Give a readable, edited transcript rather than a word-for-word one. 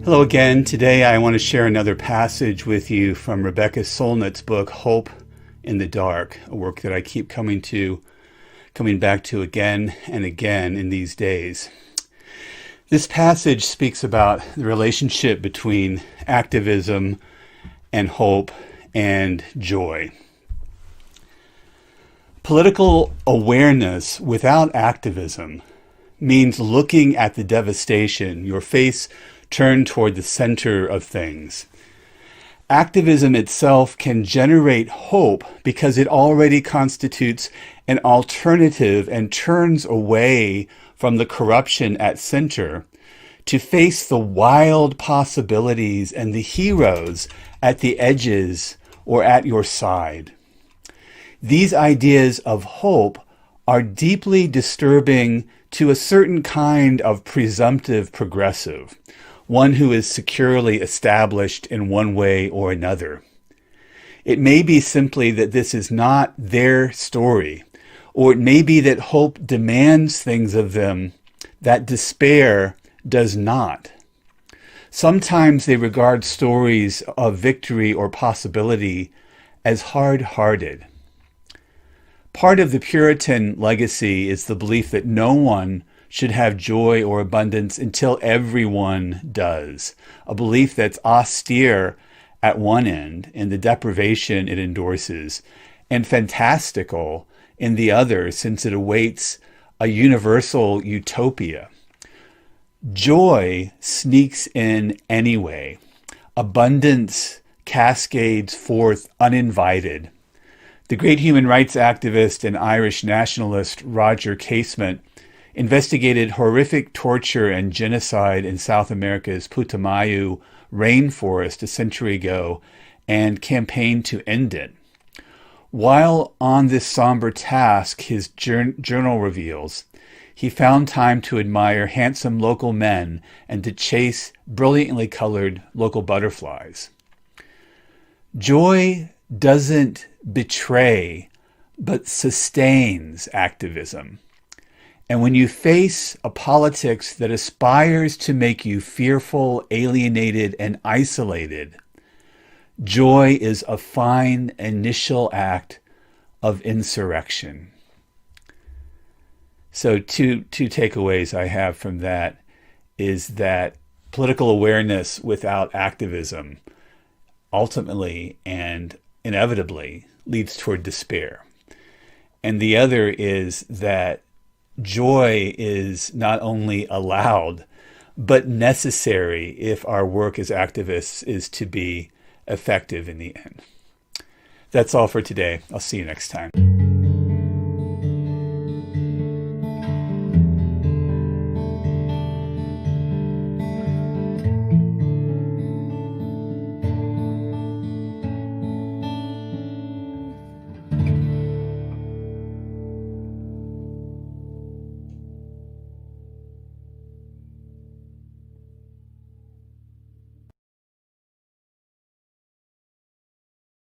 Hello again. Today I want to share another passage with you from Rebecca Solnit's book, Hope in the Dark, a work that I keep coming back to again and again in these days. This passage speaks about the relationship between activism and hope and joy. Political awareness without activism means looking at the devastation, your face turned toward the center of things. Activism itself can generate hope because it already constitutes an alternative and turns away from the corruption at center to face the wild possibilities and the heroes at the edges or at your side. These ideas of hope are deeply disturbing to a certain kind of presumptive progressive, one who is securely established in one way or another. It may be simply that this is not their story, or it may be that hope demands things of them that despair does not. Sometimes they regard stories of victory or possibility as hard-hearted. Part of the Puritan legacy is the belief that no one should have joy or abundance until everyone does. A belief that's austere at one end in the deprivation it endorses, and fantastical in the other since it awaits a universal utopia. Joy sneaks in anyway. Abundance cascades forth uninvited. The great human rights activist and Irish nationalist Roger Casement investigated horrific torture and genocide in South America's Putumayo rainforest a century ago and campaigned to end it. While on this somber task, his journal reveals, he found time to admire handsome local men and to chase brilliantly colored local butterflies. Joy doesn't betray, but sustains activism. And when you face a politics that aspires to make you fearful, alienated, and isolated, joy is a fine initial act of insurrection. So two takeaways I have from that is that political awareness without activism ultimately and inevitably leads toward despair. And the other is that joy is not only allowed, but necessary if our work as activists is to be effective in the end. That's all for today. I'll see you next time.